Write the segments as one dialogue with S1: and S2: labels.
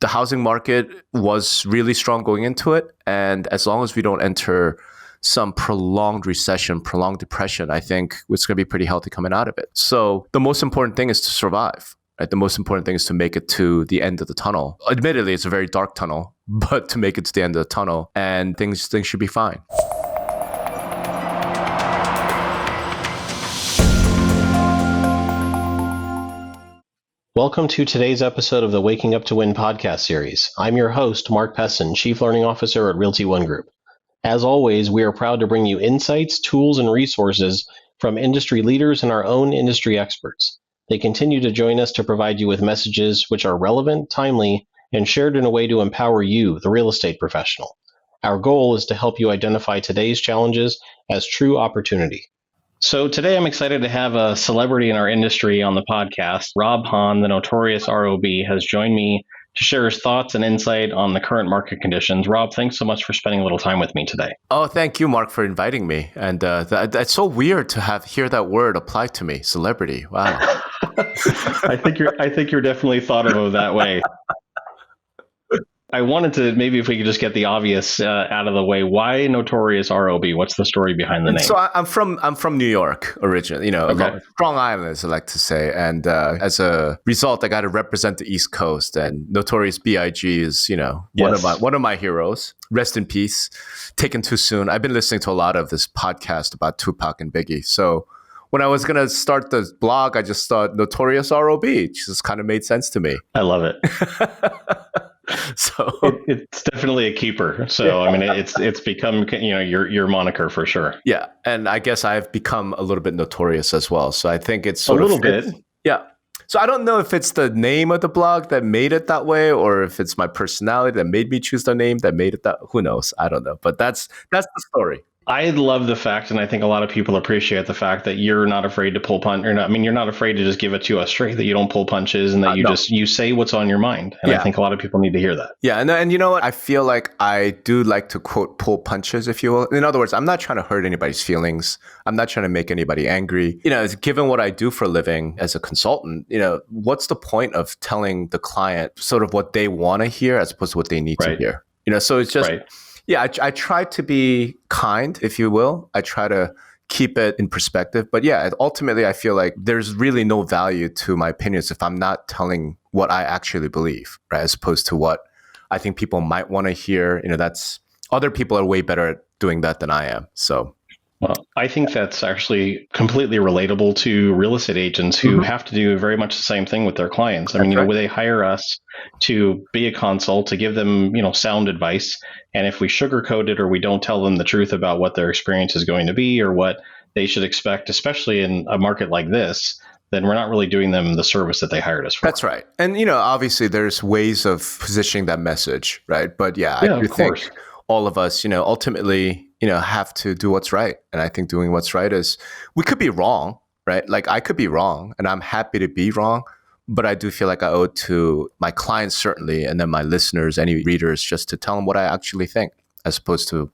S1: the housing market was really strong going into it. And as long as we don't enter some prolonged recession, prolonged depression, I think it's going to be pretty healthy coming out of it. So the most important thing is to survive. Right? The most important thing is to make it to the end of the tunnel. Admittedly, it's a very dark tunnel, but to make it to the end of the tunnel, and things should be fine.
S2: Welcome to today's episode of the Waking Up to Win podcast series. I'm your host, Mark Pessin, Chief Learning Officer at Realty ONE Group. As always, we are proud to bring you insights, tools, and resources from industry leaders and our own industry experts. They continue to join us to provide you with messages which are relevant, timely, and shared in a way to empower you, the real estate professional. Our goal is to help you identify today's challenges as true opportunity. So today I'm excited to have a celebrity in our industry on the podcast. Rob Hahn, the notorious ROB, has joined me to share his thoughts and insight on the current market conditions. Rob, thanks so much for spending a little time with me today.
S1: Oh, thank you, Mark, for inviting me. And that's so weird to hear that word applied to me, celebrity. Wow.
S2: I think you're definitely thought of that way. I wanted to, maybe if we could just get the obvious out of the way. Why notorious ROB? What's the story behind the name?
S1: So I'm from New York originally,
S2: Okay.
S1: Strong Island, as I like to say. And as a result, I got to represent the East Coast. And Notorious B.I.G. is, one of my heroes. Rest in peace. Taken too soon. I've been listening to a lot of this podcast about Tupac and Biggie. So when I was going to start the blog, I just thought Notorious ROB. It just kind of made sense to me.
S2: I love it.
S1: So
S2: it's definitely a keeper. So I mean, it's become your moniker for sure.
S1: Yeah, and I guess I've become a little bit notorious as well. So I think it's
S2: a little bit.
S1: Yeah. So I don't know if it's the name of the blog that made it that way, or if it's my personality that made me choose the name that made it that. Who knows? I don't know. But that's the story.
S2: I love the fact, and I think a lot of people appreciate the fact that you're not afraid to pull punch. You're not afraid to just give it to us straight. That you don't pull punches, and that you say what's on your mind. And I think a lot of people need to hear that.
S1: Yeah, and you know what? I feel like I do like to quote pull punches, if you will. In other words, I'm not trying to hurt anybody's feelings. I'm not trying to make anybody angry. Given what I do for a living as a consultant, what's the point of telling the client sort of what they want to hear as opposed to what they need to hear? So it's just. Right. Yeah, I try to be kind, if you will. I try to keep it in perspective. But yeah, ultimately, I feel like there's really no value to my opinions if I'm not telling what I actually believe, right? As opposed to what I think people might want to hear. That's other people are way better at doing that than I am. So.
S2: Well, I think that's actually completely relatable to real estate agents who have to do very much the same thing with their clients. When they hire us to be a consult, to give them, sound advice. And if we sugarcoat it or we don't tell them the truth about what their experience is going to be or what they should expect, especially in a market like this, then we're not really doing them the service that they hired us for.
S1: That's right. And, obviously there's ways of positioning that message, right? But I do think all of us, ultimately, have to do what's right. And I think doing what's right is, we could be wrong, right? Like I could be wrong and I'm happy to be wrong, but I do feel like I owe it to my clients certainly, and then my listeners, any readers, just to tell them what I actually think, as opposed to,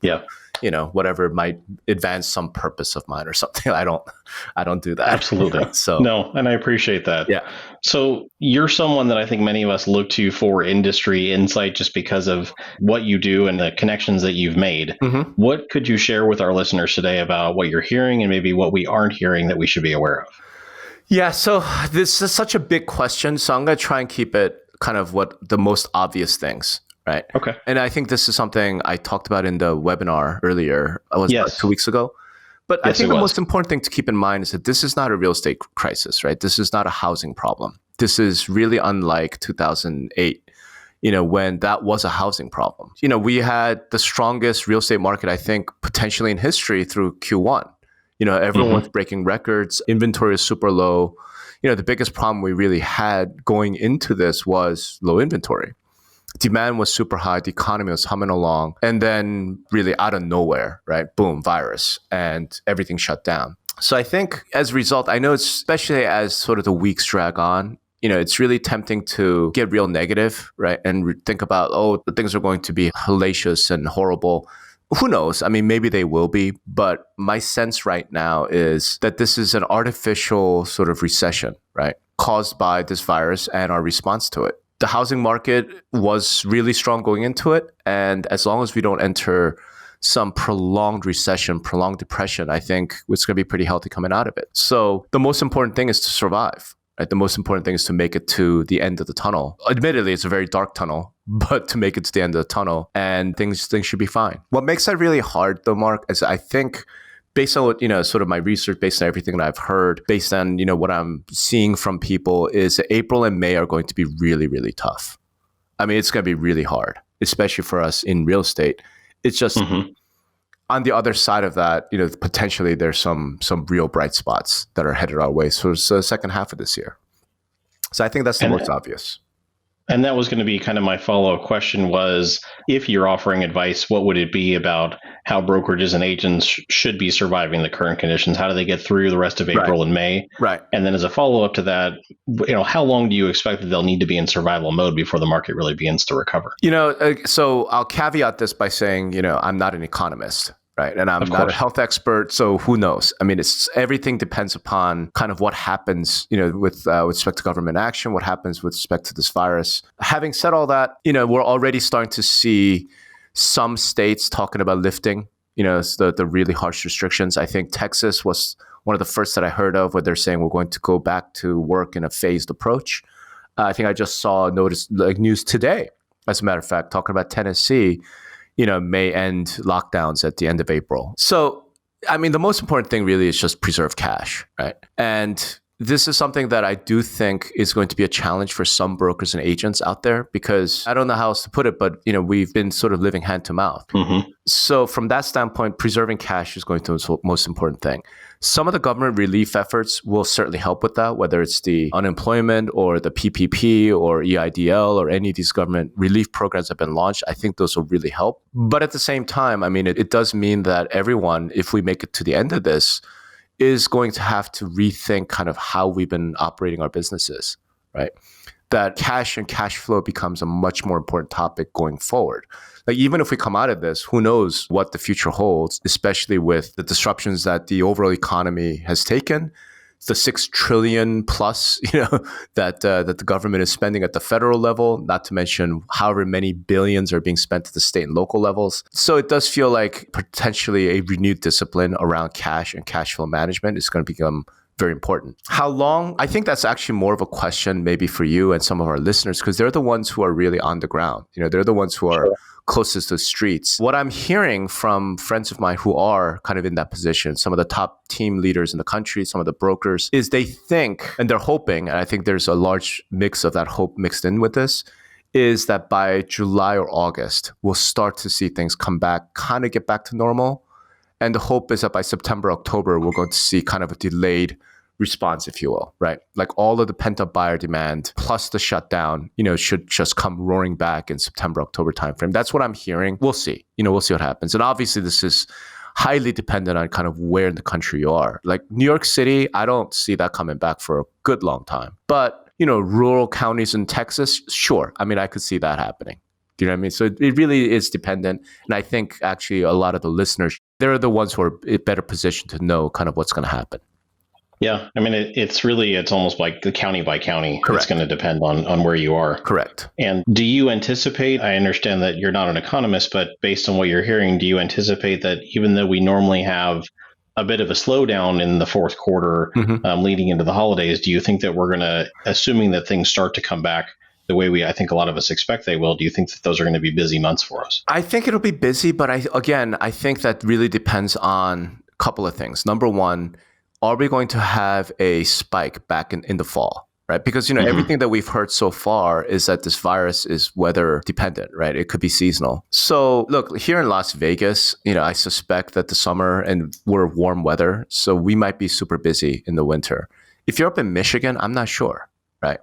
S1: whatever might advance some purpose of mine or something. I don't do that.
S2: Absolutely.
S1: So
S2: no, and I appreciate that.
S1: Yeah.
S2: So you're someone that I think many of us look to for industry insight just because of what you do and the connections that you've made. Mm-hmm. What could you share with our listeners today about what you're hearing and maybe what we aren't hearing that we should be aware of?
S1: Yeah. So this is such a big question. So I'm going to try and keep it kind of what the most obvious things. Right.
S2: Okay.
S1: And I think this is something I talked about in the webinar earlier. It was about 2 weeks ago. But I think the most important thing to keep in mind is that this is not a real estate crisis, right? This is not a housing problem. This is really unlike 2008, when that was a housing problem. We had the strongest real estate market, I think, potentially in history through Q1. Everyone was breaking records. Inventory is super low. The biggest problem we really had going into this was low inventory. Demand was super high. The economy was humming along. And then really out of nowhere, right? Boom, virus, and everything shut down. So I think as a result, I know it's especially as sort of the weeks drag on, it's really tempting to get real negative, right? And think about, the things are going to be hellacious and horrible. Who knows? I mean, maybe they will be. But my sense right now is that this is an artificial sort of recession, right? Caused by this virus and our response to it. the housing market was really strong going into it. And as long as we don't enter some prolonged recession, prolonged depression, I think it's going to be pretty healthy coming out of it. So the most important thing is to survive. Right? The most important thing is to make it to the end of the tunnel. Admittedly, it's a very dark tunnel, but to make it to the end of the tunnel, and things should be fine. What makes that really hard, though, Mark, is I think based on what, sort of my research, based on everything that I've heard, based on, what I'm seeing from people, is that April and May are going to be really, really tough. I mean, it's going to be really hard, especially for us in real estate. It's just on the other side of that, potentially there's some real bright spots that are headed our way. So it's the second half of this year. So I think that's the most obvious.
S2: And that was going to be kind of my follow-up question was, if you're offering advice, what would it be about how brokerages and agents should be surviving the current conditions? How do they get through the rest of April and May?
S1: Right.
S2: And then as a follow-up to that, how long do you expect that they'll need to be in survival mode before the market really begins to recover?
S1: So I'll caveat this by saying, I'm not an economist. Right. And I'm not a health expert. So who knows? I mean, everything depends upon kind of what happens, with respect to government action, what happens with respect to this virus. Having said all that, we're already starting to see some states talking about lifting, the really harsh restrictions. I think Texas was one of the first that I heard of where they're saying we're going to go back to work in a phased approach. I think I just saw news today, as a matter of fact, talking about Tennessee, may end lockdowns at the end of April. So, I mean, the most important thing really is just preserve cash, right? And this is something that I do think is going to be a challenge for some brokers and agents out there, because I don't know how else to put it, but, we've been sort of living hand to mouth. So from that standpoint, preserving cash is going to be the most important thing. Some of the government relief efforts will certainly help with that, whether it's the unemployment or the PPP or EIDL or any of these government relief programs that have been launched. I think those will really help. But at the same time, I mean, it does mean that everyone, if we make it to the end of this, is going to have to rethink kind of how we've been operating our businesses, right? That cash and cash flow becomes a much more important topic going forward. Like, even if we come out of this, who knows what the future holds, especially with the disruptions that the overall economy has taken, the $6 trillion plus, that the government is spending at the federal level, not to mention however many billions are being spent at the state and local levels. So it does feel like potentially a renewed discipline around cash and cash flow management is going to become very important. How long? I think that's actually more of a question maybe for you and some of our listeners, because they're the ones who are really on the ground. They're the ones who are closest to the streets. What I'm hearing from friends of mine who are kind of in that position, some of the top team leaders in the country, some of the brokers, is they think, and they're hoping, and I think there's a large mix of that hope mixed in with this, is that by July or August, we'll start to see things come back, kind of get back to normal. And the hope is that by September, October, we're going to see kind of a delayed response, if you will, right? Like all of the pent-up buyer demand plus the shutdown, should just come roaring back in September, October timeframe. That's what I'm hearing. We'll see. We'll see what happens. And obviously, this is highly dependent on kind of where in the country you are. Like New York City, I don't see that coming back for a good long time. But, rural counties in Texas, sure. I mean, I could see that happening. Do you know what I mean? So it really is dependent. And I think actually a lot of the listeners, they're the ones who are better positioned to know kind of what's going to happen.
S2: Yeah. I mean, it's almost like the county by county.
S1: Correct.
S2: It's going to depend on where you are.
S1: Correct.
S2: And do you anticipate, I understand that you're not an economist, but based on what you're hearing, do you anticipate that even though we normally have a bit of a slowdown in the fourth quarter leading into the holidays, do you think that we're going to, assuming that things start to come back the way I think a lot of us expect they will, do you think that those are going to be busy months for us?
S1: I think it'll be busy, but I think that really depends on a couple of things. Number one, are we going to have a spike back in the fall, right? Because, everything that we've heard so far is that this virus is weather dependent, right? It could be seasonal. So look, here in Las Vegas, I suspect that the summer and we're warm weather, so we might be super busy in the winter. If you're up in Michigan, I'm not sure, right?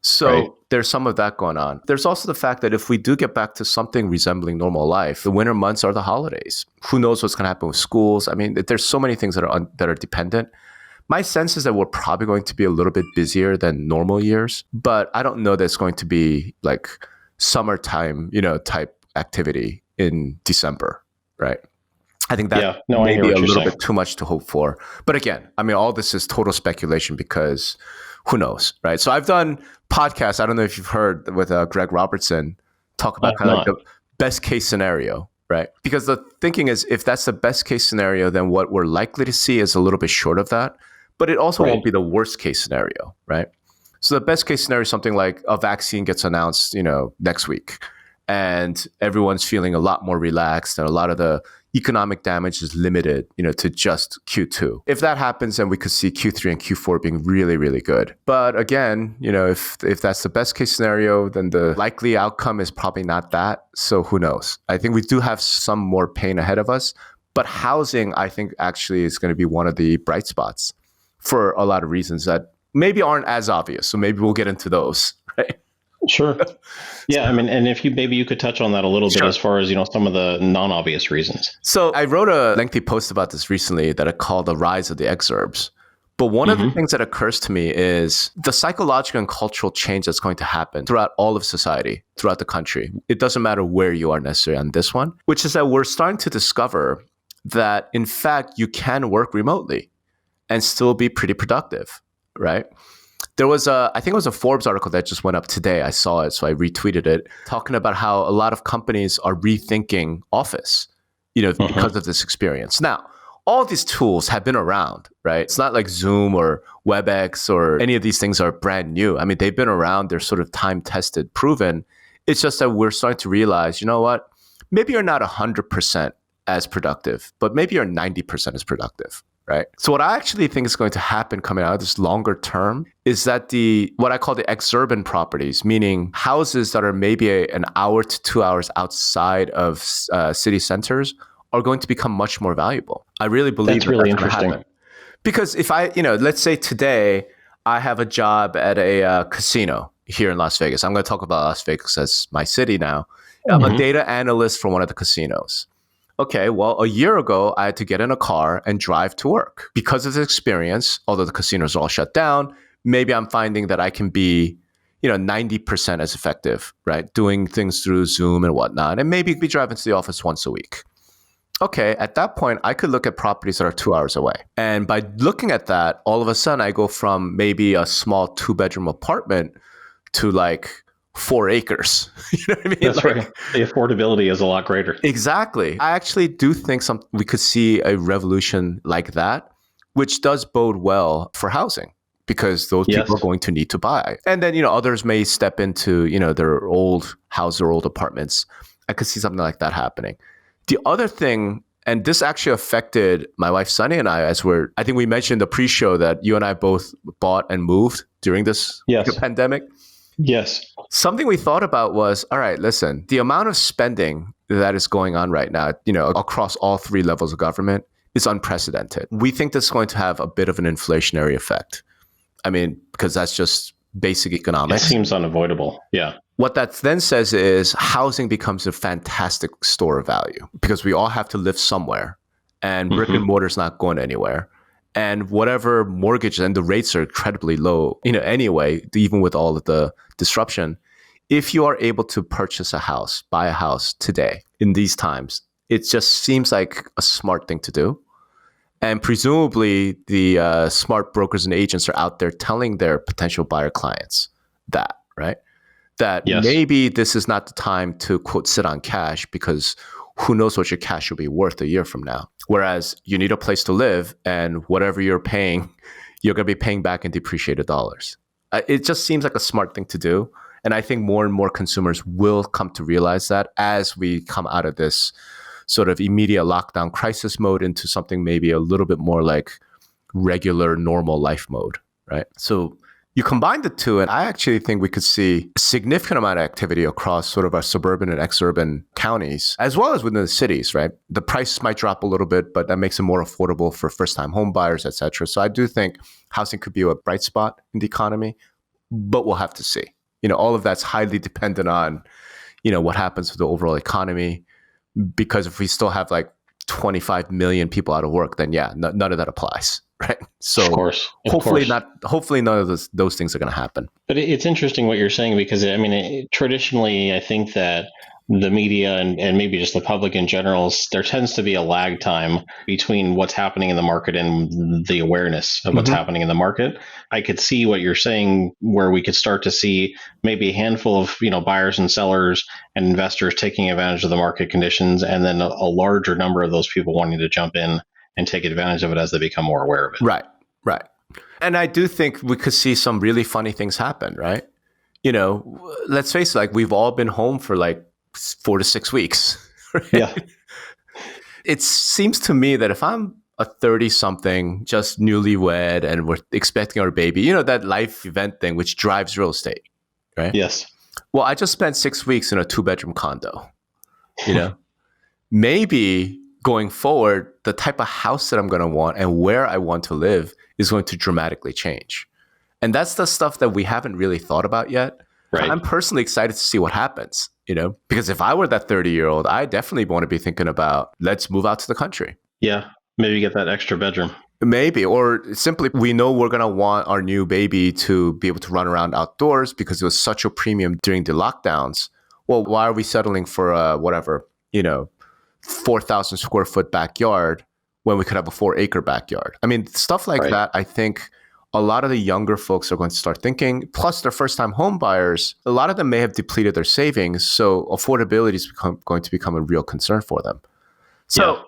S1: So there's some of that going on. There's also the fact that if we do get back to something resembling normal life, the winter months are the holidays. Who knows what's going to happen with schools? I mean, there's so many things that are dependent. My sense is that we're probably going to be a little bit busier than normal years, but I don't know that it's going to be like summertime, type activity in December, right? I think that may be a little bit too much to hope for. But again, I mean, all this is total speculation because who knows, right? So I've done podcasts. I don't know if you've heard with Greg Robertson talk about kind of like the best case scenario, right? Because the thinking is if that's the best case scenario, then what we're likely to see is a little bit short of that, but it also won't be the worst case scenario, right? So the best case scenario is something like a vaccine gets announced, next week, and everyone's feeling a lot more relaxed, and a lot of the economic damage is limited, to just Q2. If that happens, then we could see Q3 and Q4 being really, really good. But again, if that's the best case scenario, then the likely outcome is probably not that. So who knows? I think we do have some more pain ahead of us. But housing, I think, actually is going to be one of the bright spots for a lot of reasons that maybe aren't as obvious. So maybe we'll get into those, right?
S2: Sure. Yeah, and if maybe you could touch on that a little bit as far as, some of the non-obvious reasons.
S1: So I wrote a lengthy post about this recently that I called The Rise of the Exurbs. But one of the things that occurs to me is the psychological and cultural change that's going to happen throughout all of society, throughout the country. It doesn't matter where you are necessarily on this one, which is that we're starting to discover that, in fact, you can work remotely and still be pretty productive, right? There was I think it was a Forbes article that just went up today. I saw it, so I retweeted it, talking about how a lot of companies are rethinking office, because of this experience. Now, all these tools have been around, right? It's not like Zoom or WebEx or any of these things are brand new. I mean, they've been around. They're sort of time-tested, proven. It's just that we're starting to realize, you know what? Maybe you're not 100% as productive, but maybe you're 90% as productive. Right. So what I actually think is going to happen coming out of this longer term is that what I call the exurban properties, meaning houses that are maybe an hour to 2 hours outside of city centers, are going to become much more valuable. I really believe
S2: that's really interesting.
S1: Because if let's say today I have a job at a casino here in Las Vegas. I'm going to talk about Las Vegas as my city now. I'm a data analyst for one of the casinos. Okay, well, a year ago, I had to get in a car and drive to work. Because of this experience, although the casinos are all shut down, maybe I'm finding that I can be, 90% as effective, right? Doing things through Zoom and whatnot, and maybe be driving to the office once a week. Okay, at that point, I could look at properties that are 2 hours away. And by looking at that, all of a sudden, I go from maybe a small 2-bedroom apartment to like 4 acres. You know what I mean?
S2: That's right. The affordability is a lot greater.
S1: Exactly. I actually do think we could see a revolution like that, which does bode well for housing because those people are going to need to buy. And then, others may step into, their old house or old apartments. I could see something like that happening. The other thing, and this actually affected my wife, Sunny, and I, I think we mentioned the pre-show that you and I both bought and moved during this pandemic.
S2: Yes.
S1: Something we thought about was, all right, listen, the amount of spending that is going on right now, across all 3 levels of government is unprecedented. We think that's going to have a bit of an inflationary effect. I mean, because that's just basic economics.
S2: It seems unavoidable. Yeah.
S1: What that then says is housing becomes a fantastic store of value because we all have to live somewhere and brick and mortar is not going anywhere. And whatever mortgage, and the rates are incredibly low, anyway, even with all of the disruption, if you are able to purchase a house, buy a house today in these times, it just seems like a smart thing to do. And presumably the smart brokers and agents are out there telling their potential buyer clients that, right? That maybe this is not the time to, quote, sit on cash because who knows what your cash will be worth a year from now. Whereas you need a place to live and whatever you're paying, you're going to be paying back in depreciated dollars. It just seems like a smart thing to do. And I think more and more consumers will come to realize that as we come out of this sort of immediate lockdown crisis mode into something maybe a little bit more like regular, normal life mode, right? So you combine the two, and I actually think we could see a significant amount of activity across sort of our suburban and exurban counties, as well as within the cities, right? The price might drop a little bit, but that makes it more affordable for first-time home buyers, et cetera. So I do think housing could be a bright spot in the economy, but we'll have to see. All of that's highly dependent on, what happens with the overall economy, because if we still have like 25 million people out of work, then none of that applies. Right. So hopefully none of those things are going to happen.
S2: But it's interesting what you're saying, because traditionally I think that the media and maybe just the public in general, there tends to be a lag time between what's happening in the market and the awareness of what's happening in the market. I could see what you're saying, where we could start to see maybe a handful of buyers and sellers and investors taking advantage of the market conditions, and then a larger number of those people wanting to jump in and take advantage of it as they become more aware of it.
S1: Right. And I do think we could see some really funny things happen, right? Let's face it, like we've all been home for like 4 to 6 weeks. Right?
S2: Yeah.
S1: It seems to me that if I'm a 30-something, just newlywed, and we're expecting our baby, that life event thing, which drives real estate, right?
S2: Yes.
S1: Well, I just spent 6 weeks in a 2-bedroom condo. Maybe going forward, the type of house that I'm going to want and where I want to live is going to dramatically change. And that's the stuff that we haven't really thought about yet. Right. I'm personally excited to see what happens, because if I were that 30-year-old, I definitely want to be thinking about, let's move out to the country.
S2: Yeah. Maybe get that extra bedroom.
S1: Maybe, or simply we know we're going to want our new baby to be able to run around outdoors because it was such a premium during the lockdowns. Well, why are we settling for a 4,000 square foot backyard when we could have a 4-acre backyard? I mean, stuff like that, I think a lot of the younger folks are going to start thinking, plus they're first-time home buyers. A lot of them may have depleted their savings, so affordability is going to become a real concern for them. So,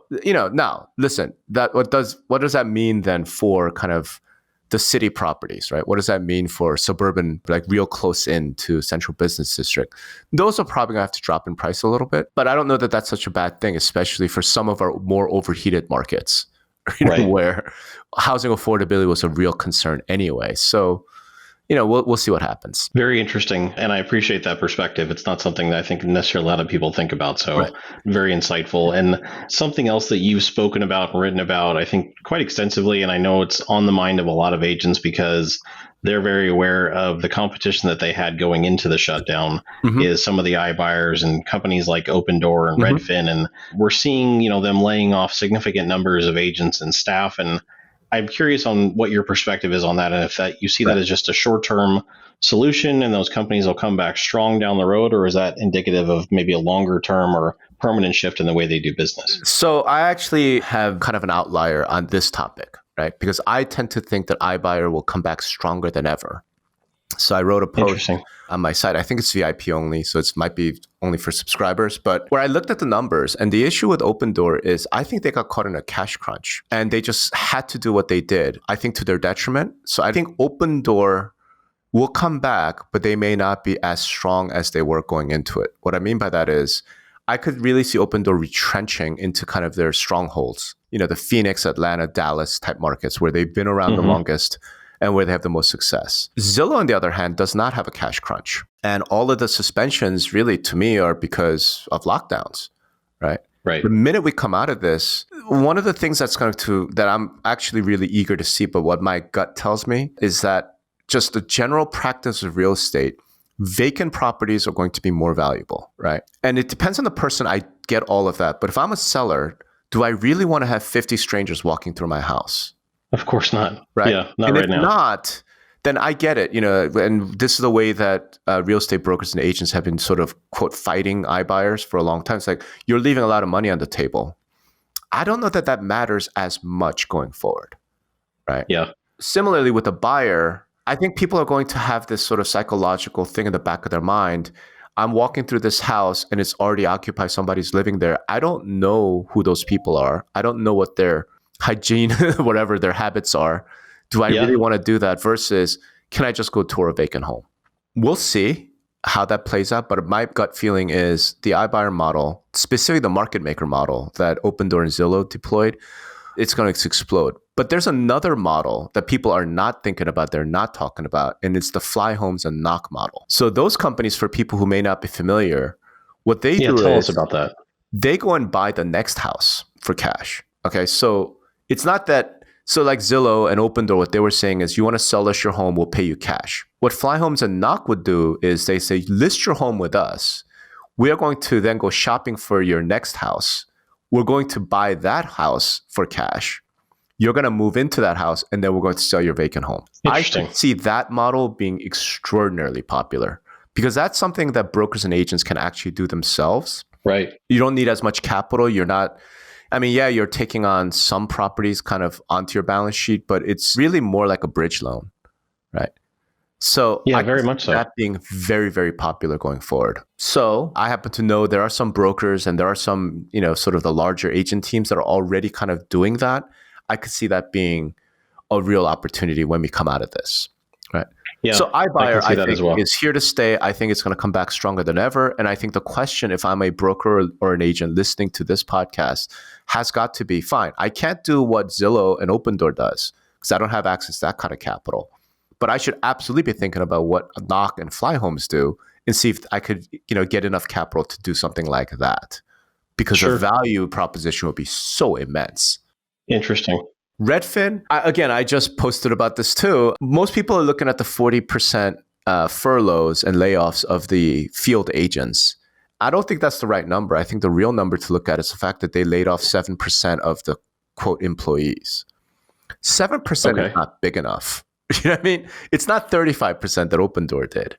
S1: now listen, what does that mean then for kind of the city properties, right? What does that mean for suburban, like real close in to central business district? Those are probably gonna have to drop in price a little bit, but I don't know that that's such a bad thing, especially for some of our more overheated markets, where housing affordability was a real concern anyway. So, we'll see what happens.
S2: Very interesting. And I appreciate that perspective. It's not something that I think necessarily a lot of people think about. So very insightful. And something else that you've spoken about and written about, I think quite extensively, and I know it's on the mind of a lot of agents because they're very aware of the competition that they had going into the shutdown, is some of the iBuyers and companies like Opendoor and Redfin. And we're seeing, them laying off significant numbers of agents and staff. And I'm curious on what your perspective is on that, and if that you see that as just a short-term solution and those companies will come back strong down the road, or is that indicative of maybe a longer-term or permanent shift in the way they do business?
S1: So I actually have kind of an outlier on this topic, right? Because I tend to think that iBuyer will come back stronger than ever. So I wrote a post on my site. I think it's VIP only, so it might be only for subscribers. But where I looked at the numbers, and the issue with Opendoor is I think they got caught in a cash crunch, and they just had to do what they did, I think to their detriment. So I think Opendoor will come back, but they may not be as strong as they were going into it. What I mean by that is I could really see Opendoor retrenching into kind of their strongholds, the Phoenix, Atlanta, Dallas type markets where they've been around the longest and where they have the most success. Zillow, on the other hand, does not have a cash crunch. And all of the suspensions really, to me, are because of lockdowns, right? The minute we come out of this, one of the things that I'm actually really eager to see, but what my gut tells me is that just the general practice of real estate, vacant properties are going to be more valuable, right? And it depends on the person. I get all of that. But if I'm a seller, do I really want to have 50 strangers walking through my house?
S2: Of course not.
S1: Right.
S2: Yeah, not
S1: and
S2: right
S1: if
S2: now.
S1: Not, then I get it. And this is the way that real estate brokers and agents have been sort of, quote, fighting iBuyers for a long time. It's like, you're leaving a lot of money on the table. I don't know that matters as much going forward, right?
S2: Yeah.
S1: Similarly, with a buyer, I think people are going to have this sort of psychological thing in the back of their mind. I'm walking through this house and it's already occupied. Somebody's living there. I don't know who those people are. I don't know what their hygiene, whatever their habits are. Do I really want to do that versus can I just go tour a vacant home? We'll see how that plays out. But my gut feeling is the iBuyer model, specifically the market maker model that Opendoor and Zillow deployed, it's going to explode. But there's another model that people are not thinking about, they're not talking about, and it's the fly homes and knock model. So those companies, for people who may not be familiar, what they do
S2: tell
S1: is
S2: us about that.
S1: They go and buy the next house for cash. Okay, so it's not that, so like Zillow and Opendoor, what they were saying is, you want to sell us your home, we'll pay you cash. What Fly Homes and Knock would do is they say, list your home with us. We are going to then go shopping for your next house. We're going to buy that house for cash. You're going to move into that house, and then we're going to sell your vacant home. I could see that model being extraordinarily popular because that's something that brokers and agents can actually do themselves.
S2: Right.
S1: You don't need as much capital. You're not, you're taking on some properties kind of onto your balance sheet, but it's really more like a bridge loan, right? So
S2: yeah, very much so.
S1: That being very, very popular going forward. So I happen to know there are some brokers and there are some, sort of the larger agent teams that are already kind of doing that. I could see that being a real opportunity when we come out of this, right?
S2: Yeah,
S1: so iBuyer, I think,
S2: well.
S1: is here to stay. I think it's going to come back stronger than ever. And I think the question, if I'm a broker or an agent listening to this podcast, has got to be, fine, I can't do what Zillow and Opendoor does because I don't have access to that kind of capital. But I should absolutely be thinking about what Knock and Fly Homes do and see if I could, get enough capital to do something like that. Because the value proposition would be so immense.
S2: Interesting.
S1: Redfin, I just posted about this too. Most people are looking at the 40% furloughs and layoffs of the field agents. I don't think that's the right number. I think the real number to look at is the fact that they laid off 7% of the quote employees. 7% is not big enough. You know what I mean? It's not 35% that Opendoor did.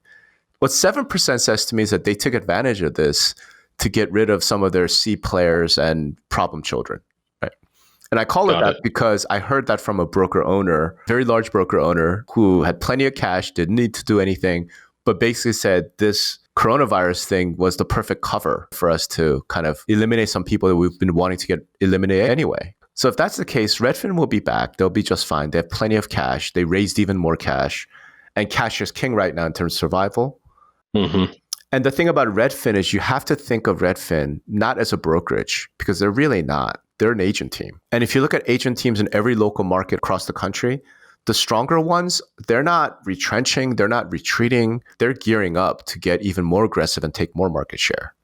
S1: What 7% says to me is that they took advantage of this to get rid of some of their C players and problem children. Right? And I call it that because I heard that from a broker owner, very large broker owner who had plenty of cash, didn't need to do anything, but basically said this coronavirus thing was the perfect cover for us to kind of eliminate some people that we've been wanting to get eliminated anyway. So if that's the case, Redfin will be back. They'll be just fine. They have plenty of cash. They raised even more cash. And cash is king right now in terms of survival.
S2: Mm-hmm.
S1: And the thing about Redfin is you have to think of Redfin not as a brokerage because they're really not. They're an agent team. And if you look at agent teams in every local market across the country, the stronger ones, they're not retrenching. They're not retreating. They're gearing up to get even more aggressive and take more market share.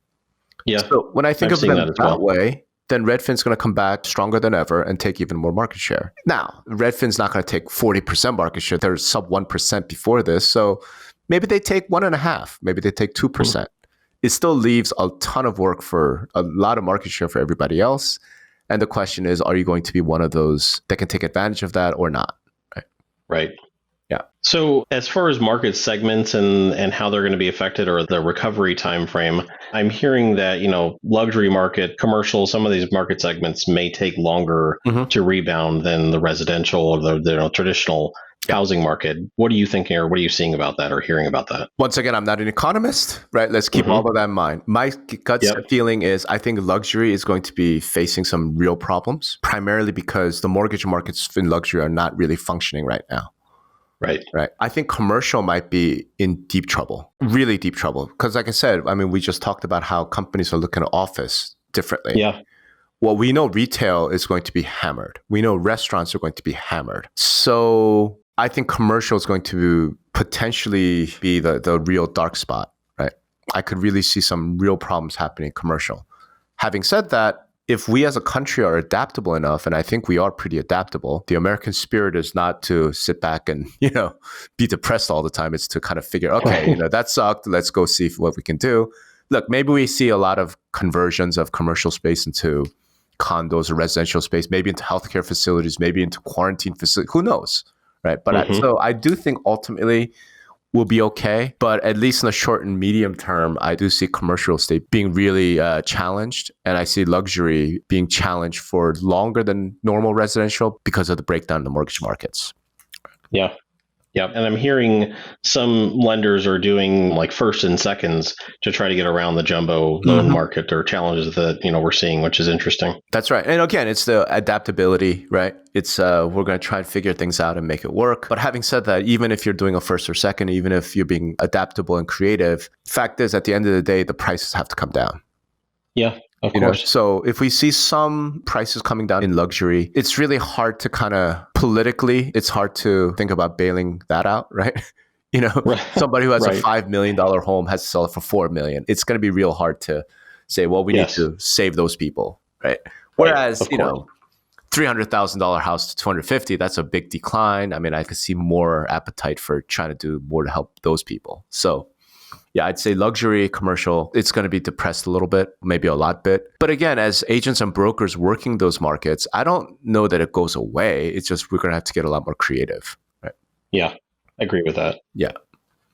S2: Yeah.
S1: So when I think of them that way, then Redfin's going to come back stronger than ever and take even more market share. Now, Redfin's not going to take 40% market share. They're sub 1% before this. So maybe they take 1.5%. Maybe they take 2%. Mm-hmm. It still leaves a ton of work for a lot of market share for everybody else. And the question is, are you going to be one of those that can take advantage of that or not?
S2: Right.
S1: Yeah.
S2: So as far as market segments and how they're going to be affected or the recovery time frame, I'm hearing that, luxury market, commercial, some of these market segments may take longer to rebound than the residential or the traditional housing market. What are you thinking or what are you seeing about that or hearing about that?
S1: Once again, I'm not an economist, right? Let's keep all of that in mind. My gut feeling is I think luxury is going to be facing some real problems, primarily because the mortgage markets in luxury are not really functioning right now.
S2: Right.
S1: I think commercial might be in deep trouble, really deep trouble. Because like I said, we just talked about how companies are looking at office differently.
S2: Yeah.
S1: Well, we know retail is going to be hammered. We know restaurants are going to be hammered. So I think commercial is going to potentially be the real dark spot, right? I could really see some real problems happening in commercial. Having said that, if we as a country are adaptable enough, and I think we are pretty adaptable, the American spirit is not to sit back and, be depressed all the time. It's to kind of figure, okay, that sucked. Let's go see what we can do. Look, maybe we see a lot of conversions of commercial space into condos or residential space, maybe into healthcare facilities, maybe into quarantine facilities. Who knows, right? But so I do think ultimately will be okay. But at least in the short and medium term, I do see commercial estate being really challenged. And I see luxury being challenged for longer than normal residential because of the breakdown in the mortgage markets.
S2: Yeah. Yeah. And I'm hearing some lenders are doing like first and seconds to try to get around the jumbo loan market or challenges that, we're seeing, which is interesting.
S1: That's right. And again, it's the adaptability, right? It's we're going to try and figure things out and make it work. But having said that, even if you're doing a first or second, even if you're being adaptable and creative, fact is at the end of the day, the prices have to come down.
S2: Yeah. Of course.
S1: So if we see some prices coming down in luxury, it's really hard to kind of politically, it's hard to think about bailing that out, right? Somebody who has a $5 million home has to sell it for $4 million. It's going to be real hard to say, well, we need to save those people, right? Whereas, $300,000 house to $250,000, that's a big decline. I could see more appetite for trying to do more to help those people. So yeah, I'd say luxury, commercial, it's going to be depressed a little bit, maybe a lot bit. But again, as agents and brokers working those markets, I don't know that it goes away. It's just we're going to have to get a lot more creative. Right?
S2: Yeah, I agree with that.
S1: Yeah.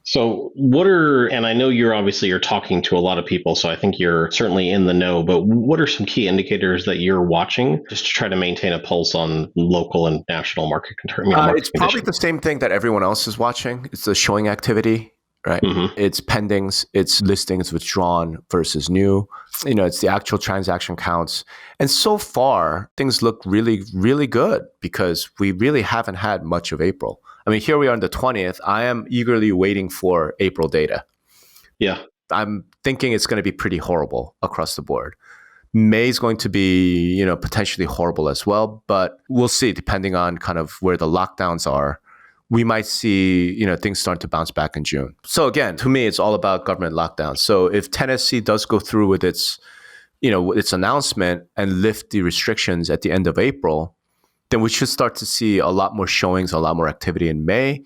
S2: So and I know you're talking to a lot of people, so I think you're certainly in the know, but what are some key indicators that you're watching just to try to maintain a pulse on local and national market
S1: It's probably the same thing that everyone else is watching. It's the showing activity, right? Mm-hmm. It's pendings, it's listings withdrawn versus new. It's the actual transaction counts. And so far, things look really, really good because we really haven't had much of April. I mean, here we are on the 20th. I am eagerly waiting for April data.
S2: Yeah.
S1: I'm thinking it's going to be pretty horrible across the board. May is going to be, potentially horrible as well, but we'll see depending on kind of where the lockdowns are. We might see, things start to bounce back in June. So again, to me, it's all about government lockdowns. So if Tennessee does go through with its announcement and lift the restrictions at the end of April, then we should start to see a lot more showings, a lot more activity in May.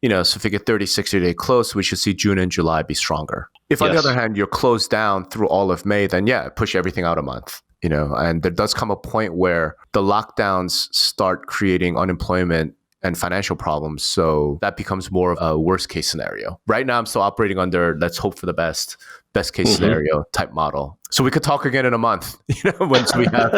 S1: So if you get 30, 60-day close, we should see June and July be stronger. If on the other hand, you're closed down through all of May, then push everything out a month. And there does come a point where the lockdowns start creating unemployment and financial problems. So that becomes more of a worst case scenario. Right now, I'm still operating under let's hope for the best case scenario type model. So we could talk again in a month, once we have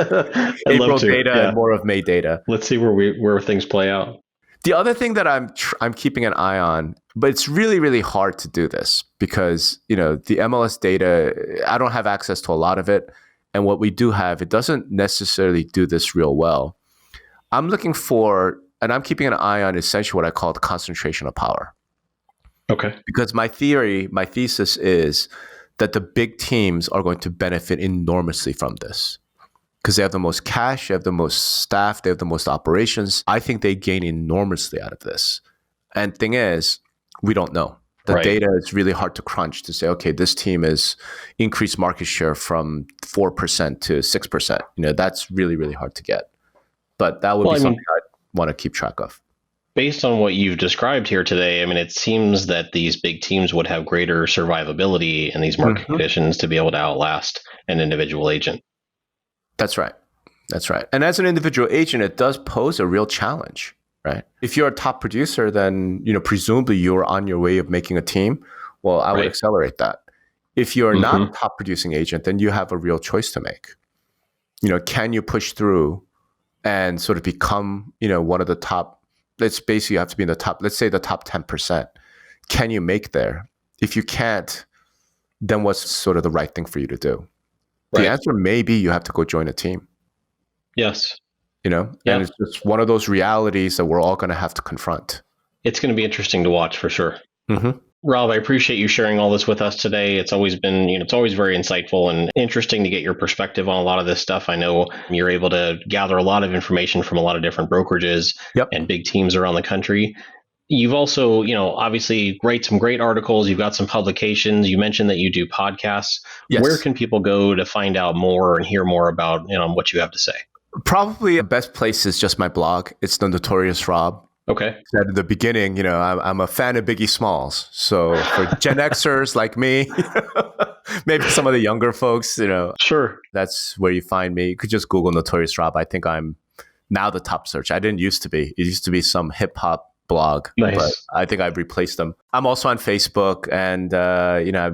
S1: April data and more of May data.
S2: Let's see where things play out.
S1: The other thing that I'm keeping an eye on, but it's really, really hard to do this because, the MLS data, I don't have access to a lot of it. And what we do have, it doesn't necessarily do this real well. I'm looking for, and I'm keeping an eye on essentially what I call the concentration of power.
S2: Okay.
S1: Because my thesis is that the big teams are going to benefit enormously from this. Because they have the most cash, they have the most staff, they have the most operations. I think they gain enormously out of this. And thing is, we don't know. The data is really hard to crunch to say, okay, this team has increased market share from 4% to 6%. That's really, really hard to get. But that would be something I'd want to keep track of.
S2: Based on what you've described here today, it seems that these big teams would have greater survivability in these market conditions to be able to outlast an individual agent.
S1: That's right. And as an individual agent, it does pose a real challenge, right? If you're a top producer, then, presumably you're on your way of making a team. Well, I would accelerate that. If you're not a top producing agent, then you have a real choice to make. Can you push through and sort of become, one of the top, let's basically have to be in the top, let's say the top 10%. Can you make there? If you can't, then what's sort of the right thing for you to do? The answer may be you have to go join a team.
S2: Yes.
S1: And it's just one of those realities that we're all going to have to confront.
S2: It's going to be interesting to watch for sure. Rob, I appreciate you sharing all this with us today. It's always been, it's always very insightful and interesting to get your perspective on a lot of this stuff. I know you're able to gather a lot of information from a lot of different brokerages and big teams around the country. You've also, obviously write some great articles. You've got some publications. You mentioned that you do podcasts. Yes. Where can people go to find out more and hear more about what you have to say?
S1: Probably the best place is just my blog. It's The Notorious Rob.
S2: Okay.
S1: At the beginning, I'm a fan of Biggie Smalls. So for Gen Xers like me, maybe some of the younger folks,
S2: Sure.
S1: That's where you find me. You could just Google Notorious Rob. I think I'm now the top search. I didn't used to be. It used to be some hip hop blog, but I think I've replaced them. I'm also on Facebook and,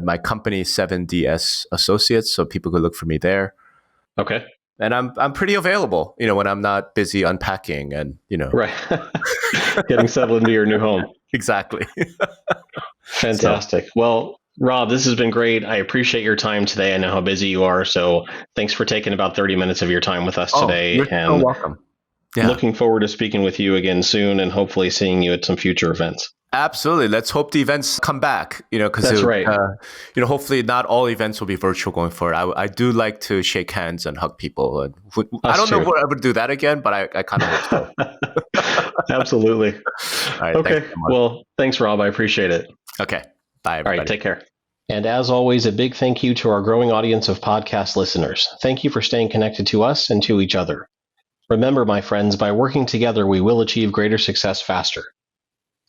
S1: my company 7DS Associates. So people could look for me there.
S2: Okay.
S1: And I'm pretty available, when I'm not busy unpacking and,
S2: Right. Getting settled into your new home.
S1: Exactly.
S2: Fantastic. So, well, Rob, this has been great. I appreciate your time today. I know how busy you are. So thanks for taking about 30 minutes of your time with us today.
S1: You're so welcome.
S2: Yeah. Looking forward to speaking with you again soon and hopefully seeing you at some future events.
S1: Absolutely. Let's hope the events come back, because
S2: that's right.
S1: Hopefully not all events will be virtual going forward. I do like to shake hands and hug people. And I don't know if we'll ever do that again, but I kind of hope so.
S2: Absolutely.
S1: All right.
S2: Okay. Well, thanks, Rob. I appreciate it.
S1: Okay. Bye, everybody.
S2: All right. Take care. And as always, a big thank you to our growing audience of podcast listeners. Thank you for staying connected to us and to each other. Remember, my friends, by working together, we will achieve greater success faster.